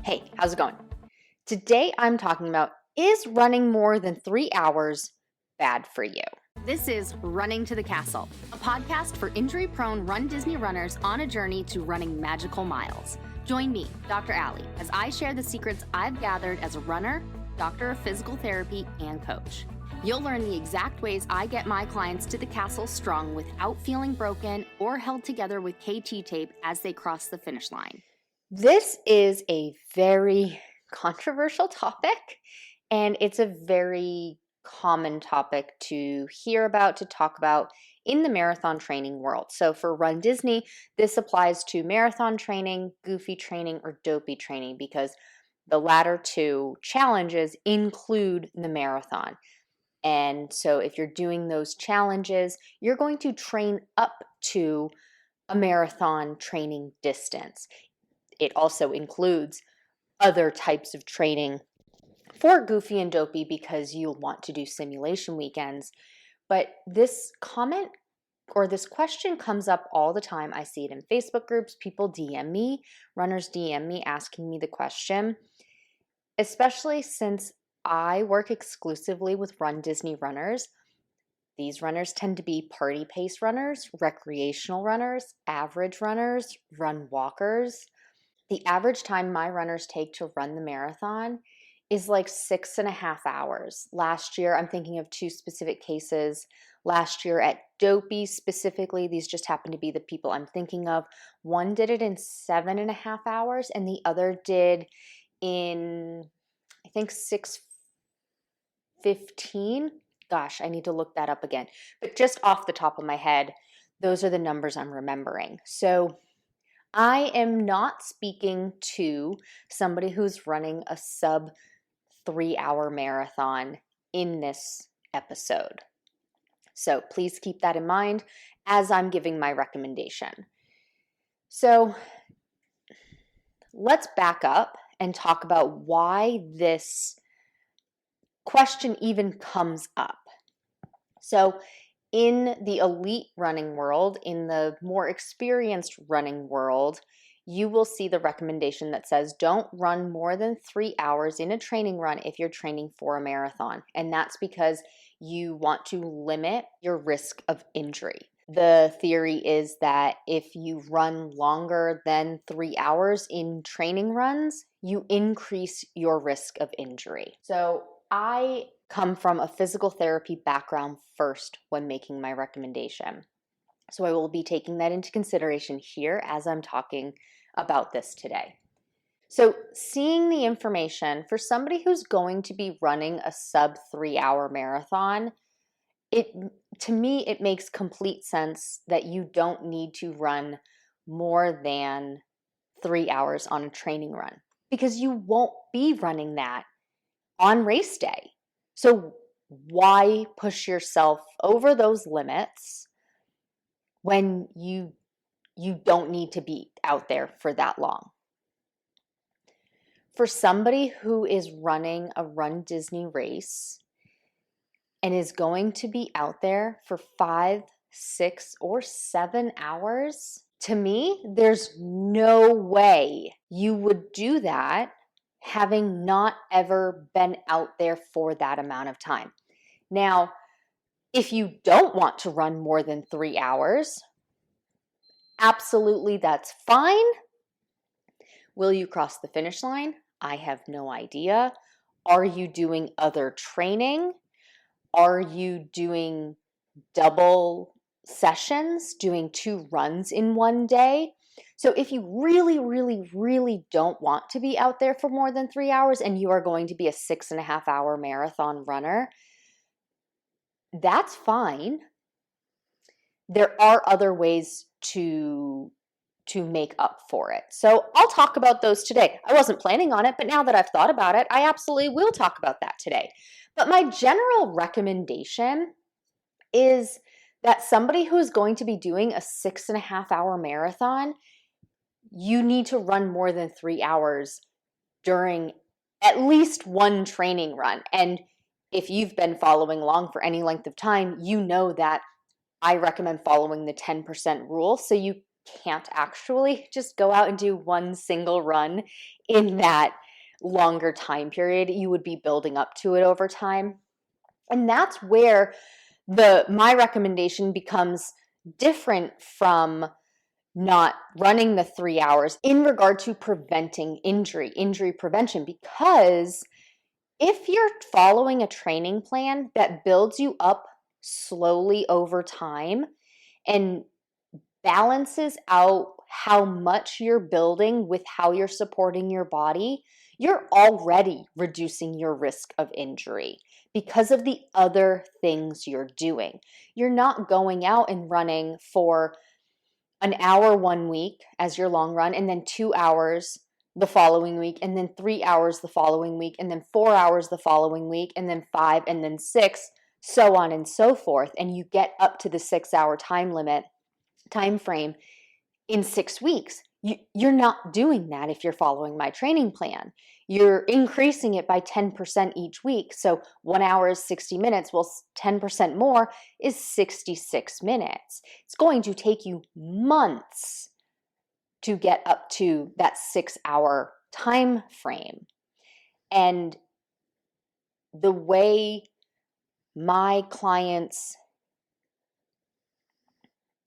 Hey, how's it going? Today I'm talking about, is running more than 3 hours bad for you? This is Running to the Castle, a podcast for injury-prone Run Disney runners on a journey to running magical miles. Join me, Dr. Allie, as I share the secrets I've gathered as a runner, doctor of physical therapy, and coach. You'll learn the exact ways I get my clients to the castle strong without feeling broken or held together with KT tape as they cross the finish line. This is a very controversial topic, and it's a very common topic to hear about, to talk about in the marathon training world. So for Run Disney, this applies to marathon training, goofy training, or dopey training because the latter two challenges include the marathon. And so if you're doing those challenges, you're going to train up to a marathon training distance. It also includes other types of training for goofy and dopey because you'll want to do simulation weekends. But this comment or this question comes up all the time. I see it in Facebook groups. People DM me, runners DM me asking me the question, especially since I work exclusively with Run Disney runners. These runners tend to be party pace runners, recreational runners, average runners, run walkers. The average time my runners take to run the marathon is like 6.5 hours. Last year, I'm thinking of two specific cases. Last year at Dopey specifically, these just happen to be the people I'm thinking of. One did it in 7.5 hours and the other did in, I think, 6:15. Gosh, I need to look that up again. But just off the top of my head, those are the numbers I'm remembering. So I am not speaking to somebody who's running a sub 3 hour marathon in this episode. So please keep that in mind as I'm giving my recommendation. So let's back up and talk about why this question even comes up. So in the elite running world, in the more experienced running world, you will see the recommendation that says don't run more than 3 hours in a training run if you're training for a marathon. And that's because you want to limit your risk of injury. The theory is that if you run longer than 3 hours in training runs, you increase your risk of injury. So I come from a physical therapy background first when making my recommendation. So I will be taking that into consideration here as I'm talking about this today. So seeing the information for somebody who's going to be running a sub 3 hour marathon, to me, it makes complete sense that you don't need to run more than 3 hours on a training run because you won't be running that on race day. So why push yourself over those limits when you don't need to be out there for that long? For somebody who is running a Run Disney race and is going to be out there for 5, 6, or 7 hours, to me, there's no way you would do that having not ever been out there for that amount of time. Now, if you don't want to run more than 3 hours, absolutely that's fine. Will you cross the finish line? I have no idea. Are you doing other training? Are you doing double sessions, doing 2 runs in one day? So if you really, really, really don't want to be out there for more than 3 hours and you are going to be a 6.5 hour marathon runner, that's fine. There are other ways to make up for it. So I'll talk about those today. I wasn't planning on it, but now that I've thought about it, I absolutely will talk about that today. But my general recommendation is that somebody who's going to be doing a 6.5 hour marathon, you need to run more than 3 hours during at least one training run. And if you've been following along for any length of time, you know that I recommend following the 10% rule. So you can't actually just go out and do one single run in that longer time period. You would be building up to it over time. And that's where my recommendation becomes different from not running the 3 hours in regard to preventing injury prevention, because if you're following a training plan that builds you up slowly over time and balances out how much you're building with how you're supporting your body, you're already reducing your risk of injury because of the other things you're doing. You're not going out and running for an hour one week as your long run, and then 2 hours the following week, and then 3 hours the following week, and then 4 hours the following week, and then 5, and then 6, so on and so forth. And you get up to the 6-hour time frame in 6 weeks. You're not doing that if you're following my training plan. You're increasing it by 10% each week. So 1 hour is 60 minutes. Well, 10% more is 66 minutes. It's going to take you months to get up to that 6-hour time frame. And the way my clients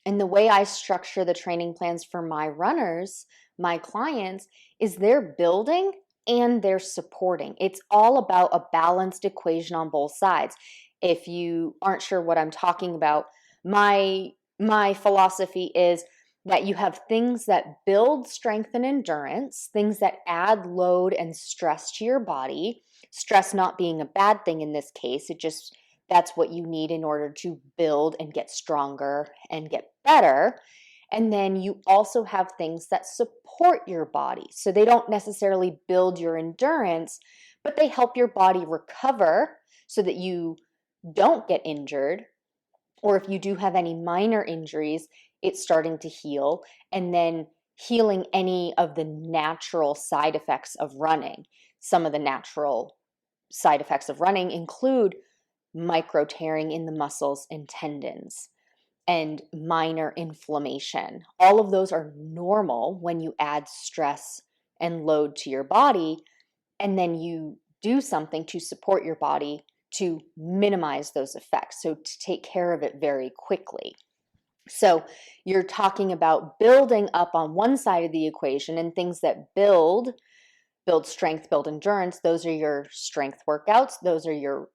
and the way I structure the training plans for my runners, my clients, is they're building and they're supporting. It's all about a balanced equation on both sides. If you aren't sure what I'm talking about, my philosophy is that you have things that build strength and endurance, things that add load and stress to your body. Stress not being a bad thing in this case, that's what you need in order to build and get stronger and get better. And then you also have things that support your body. So they don't necessarily build your endurance, but they help your body recover so that you don't get injured. Or if you do have any minor injuries, it's starting to heal, and then healing any of the natural side effects of running. Some of the natural side effects of running include micro tearing in the muscles and tendons and minor inflammation. All of those are normal when you add stress and load to your body, and then you do something to support your body to minimize those effects, so to take care of it very quickly. So you're talking about building up on one side of the equation, and things that build strength, build endurance. Those are your strength workouts. Those are your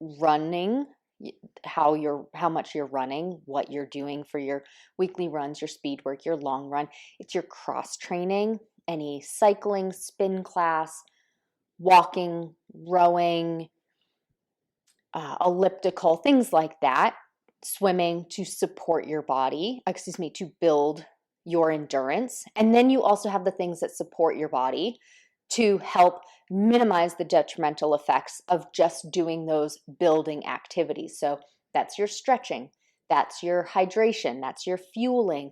running, how much you're running, what you're doing for your weekly runs, your speed work, your long run. It's your cross training, any cycling, spin class, walking, rowing, elliptical, things like that. Swimming to support your body, to build your endurance. And then you also have the things that support your body to help minimize the detrimental effects of just doing those building activities. So that's your stretching, that's your hydration, that's your fueling,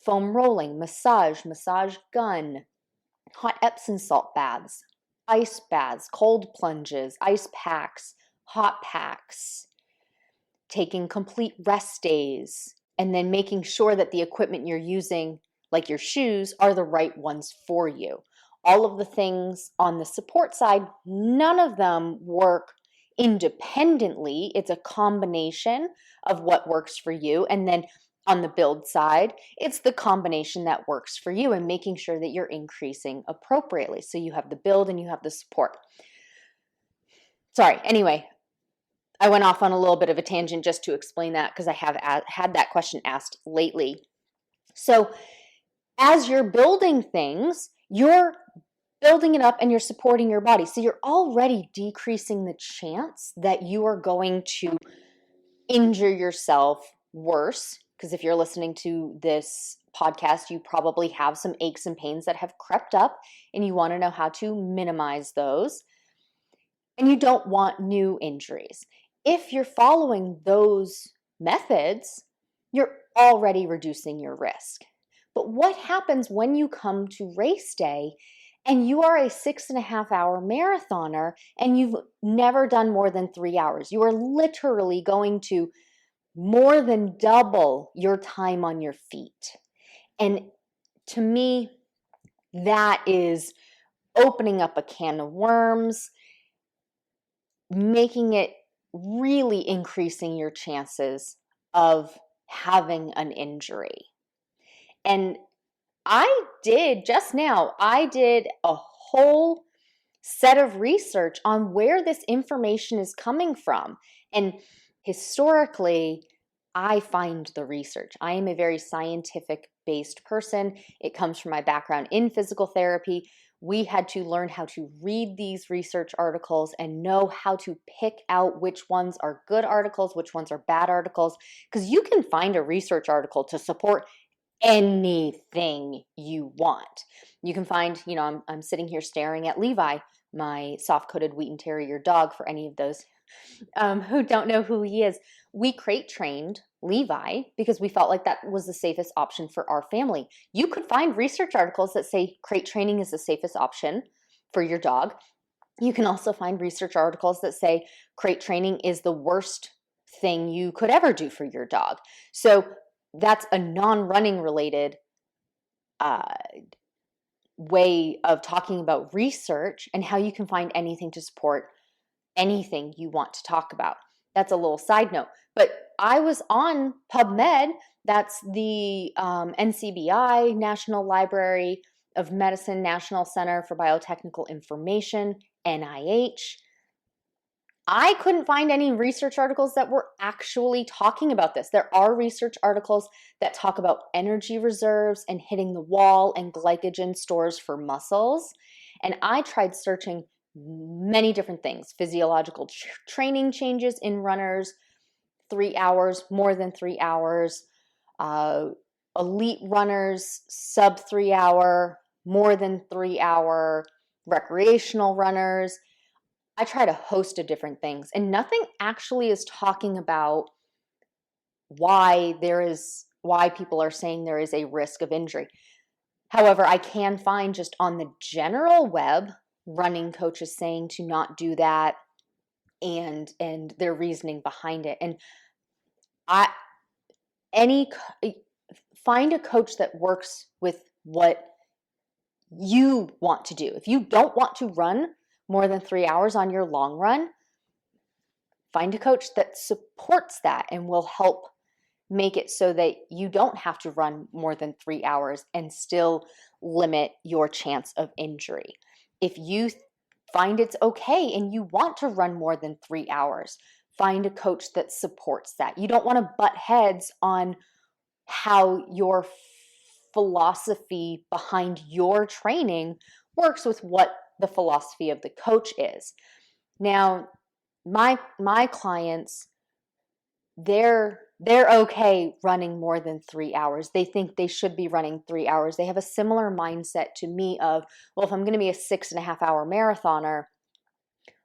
foam rolling, massage gun, hot Epsom salt baths, ice baths, cold plunges, ice packs, hot packs, taking complete rest days, and then making sure that the equipment you're using, like your shoes, are the right ones for you. All of the things on the support side, none of them work independently. It's a combination of what works for you. And then on the build side, it's the combination that works for you, and making sure that you're increasing appropriately. So you have the build and you have the support. Sorry, anyway, I went off on a little bit of a tangent just to explain that, because I have had that question asked lately. So as you're building things, you're building it up and you're supporting your body. So you're already decreasing the chance that you are going to injure yourself worse. Because if you're listening to this podcast, you probably have some aches and pains that have crept up, and you want to know how to minimize those. And you don't want new injuries. If you're following those methods, you're already reducing your risk. But what happens when you come to race day and you are a 6.5-hour marathoner and you've never done more than 3 hours? You are literally going to more than double your time on your feet. And to me, that is opening up a can of worms, making it really increasing your chances of having an injury. And I did a whole set of research on where this information is coming from. And historically, I find the research. I am a very scientific based person. It comes from my background in physical therapy. We had to learn how to read these research articles and know how to pick out which ones are good articles, which ones are bad articles, because you can find a research article to support anything you want. You can find, I'm sitting here staring at Levi, my soft-coated Wheaten Terrier dog, for any of those who don't know who he is. We crate trained Levi because we felt like that was the safest option for our family. You could find research articles that say crate training is the safest option for your dog. You can also find research articles that say crate training is the worst thing you could ever do for your dog. So that's a non-running related way of talking about research and how you can find anything to support anything you want to talk about. That's a little side note. But I was on PubMed. That's the NCBI, National Library of Medicine, National Center for Biotechnical Information, NIH. I couldn't find any research articles that were actually talking about this. There are research articles that talk about energy reserves and hitting the wall and glycogen stores for muscles. And I tried searching many different things: physiological training changes in runners, 3 hours, more than 3 hours, elite runners, sub 3 hour, more than 3 hour, recreational runners. I tried a host of different things, and nothing actually is talking about why people are saying there is a risk of injury. However, I can find just on the general web running coaches saying to not do that, and their reasoning behind it. And find a coach that works with what you want to do. If you don't want to run more than 3 hours on your long run, find a coach that supports that and will help make it so that you don't have to run more than 3 hours and still limit your chance of injury. If you find it's okay and you want to run more than 3 hours, find a coach that supports that. You don't want to butt heads on how your philosophy behind your training works with what the philosophy of the coach is. Now, my clients, they're okay running more than 3 hours. They think they should be running 3 hours. They have a similar mindset to me of, well, if I'm going to be a 6.5 hour marathoner,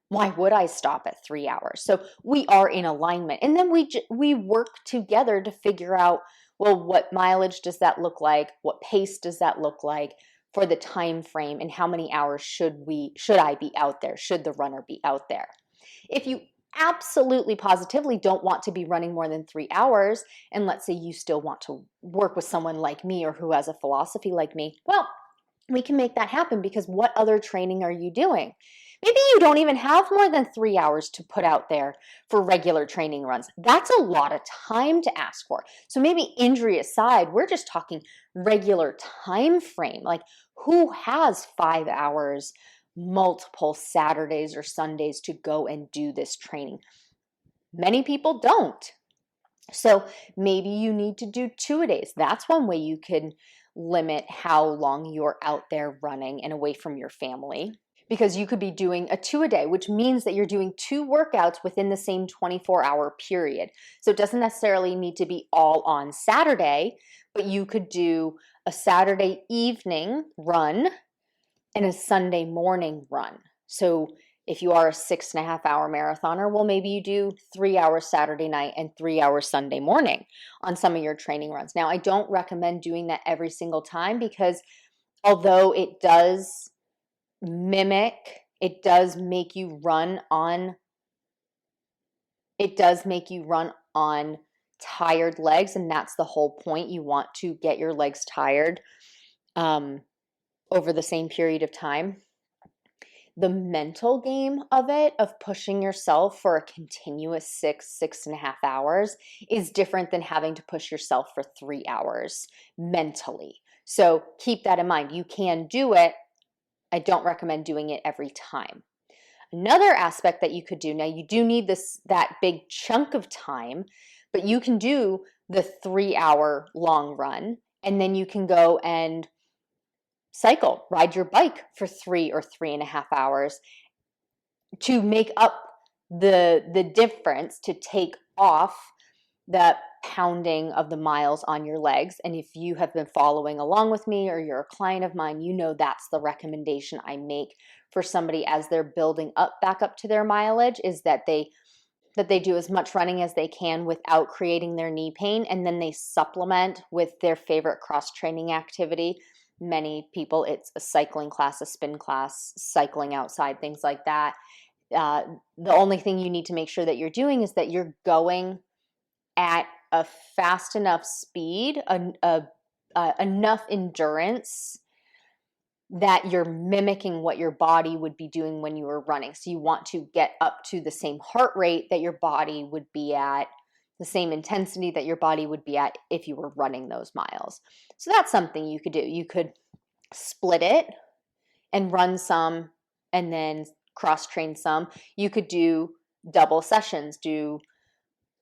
why would I stop at 3 hours? So we are in alignment. And then we work together to figure out, well, what mileage does that look like? What pace does that look like for the time frame, and how many hours should I be out there? Should the runner be out there? If you absolutely positively don't want to be running more than 3 hours, and let's say you still want to work with someone like me or who has a philosophy like me, well, we can make that happen, because what other training are you doing? Maybe you don't even have more than 3 hours to put out there for regular training runs. That's a lot of time to ask for. So maybe injury aside, we're just talking regular time frame. Like, who has 5 hours multiple Saturdays or Sundays to go and do this training? Many people don't. So maybe you need to do 2-a-days. That's one way you can limit how long you're out there running and away from your family, because you could be doing a 2-a-day, which means that you're doing 2 workouts within the same 24-hour period. So it doesn't necessarily need to be all on Saturday, but you could do a Saturday evening run and a Sunday morning run. So if you are a 6.5 hour marathoner, well, maybe you do 3 hours Saturday night and 3 hours Sunday morning on some of your training runs. Now, I don't recommend doing that every single time, because although it does make you run on tired legs, and that's the whole point. You want to get your legs tired over the same period of time. The mental game of it, of pushing yourself for a continuous 6.5 hours, is different than having to push yourself for 3 hours mentally. So keep that in mind. You can do it. I don't recommend doing it every time. Another aspect that you could do, now you do need that big chunk of time, but you can do the 3-hour long run, and then you can go and cycle, ride your bike for 3 or 3.5 hours to make up the difference, to take off that pounding of the miles on your legs. And if you have been following along with me or you're a client of mine, you know that's the recommendation I make for somebody as they're building up back up to their mileage, is that they do as much running as they can without creating their knee pain, and then they supplement with their favorite cross-training activity. Many people, it's a cycling class, a spin class, cycling outside, things like that. The only thing you need to make sure that you're doing is that you're going at a fast enough speed, enough endurance that you're mimicking what your body would be doing when you were running. So you want to get up to the same heart rate that your body would be at, the same intensity that your body would be at if you were running those miles. So that's something you could do. You could split it and run some and then cross-train some. You could do double sessions, do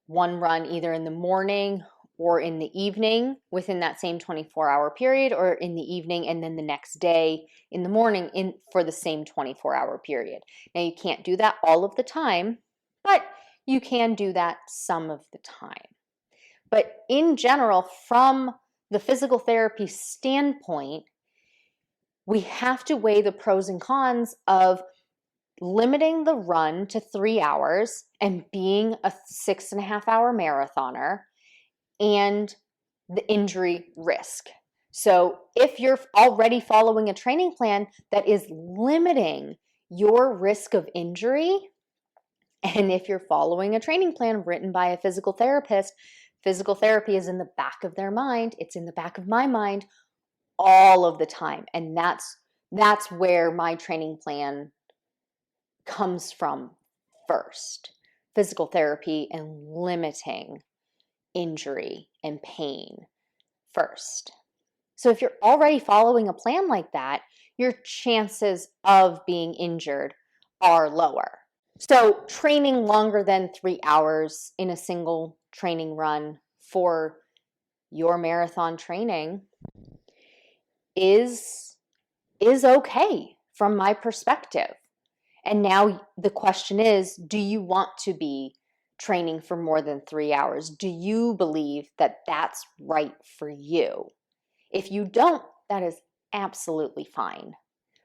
one run either in the morning or in the evening within that same 24-hour period, or in the evening and then the next day in the morning for the same 24-hour period. Now, you can't do that all of the time, but you can do that some of the time. But in general, from the physical therapy standpoint, we have to weigh the pros and cons of limiting the run to 3 hours and being a 6.5-hour marathoner, and the injury risk. So if you're already following a training plan that is limiting your risk of injury, and if you're following a training plan written by a physical therapist, physical therapy is in the back of their mind. It's in the back of my mind all of the time. And that's where my training plan comes from first. Physical therapy and limiting injury and pain first. So if you're already following a plan like that, your chances of being injured are lower. So training longer than 3 hours in a single training run for your marathon training is okay from my perspective. And now the question is, do you want to be training for more than 3 hours? Do you believe that that's right for you? If you don't, that is absolutely fine.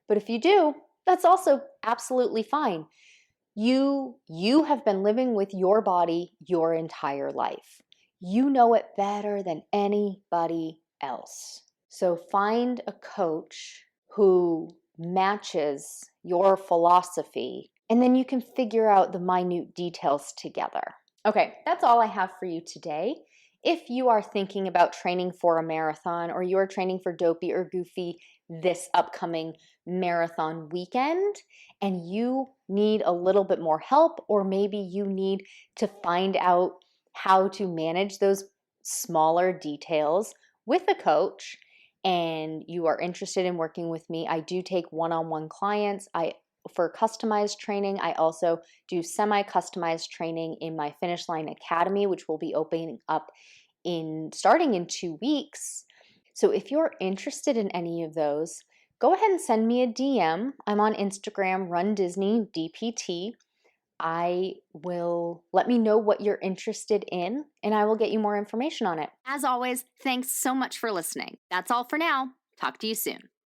But if you do, that's also absolutely fine. You have been living with your body your entire life. You know it better than anybody else. So find a coach who matches your philosophy, and then you can figure out the minute details together. Okay, that's all I have for you today. If you are thinking about training for a marathon, or you are training for Dopey or Goofy this upcoming marathon weekend, and you need a little bit more help, or maybe you need to find out how to manage those smaller details with a coach, and you are interested in working with me, I do take one-on-one clients. For customized training, I also do semi-customized training in my Finish Line Academy, which will be opening up starting in 2 weeks. So if you're interested in any of those, go ahead and send me a DM. I'm on Instagram, runDisney DPT. Let me know what you're interested in, and I will get you more information on it. As always, thanks so much for listening. That's all for now. Talk to you soon.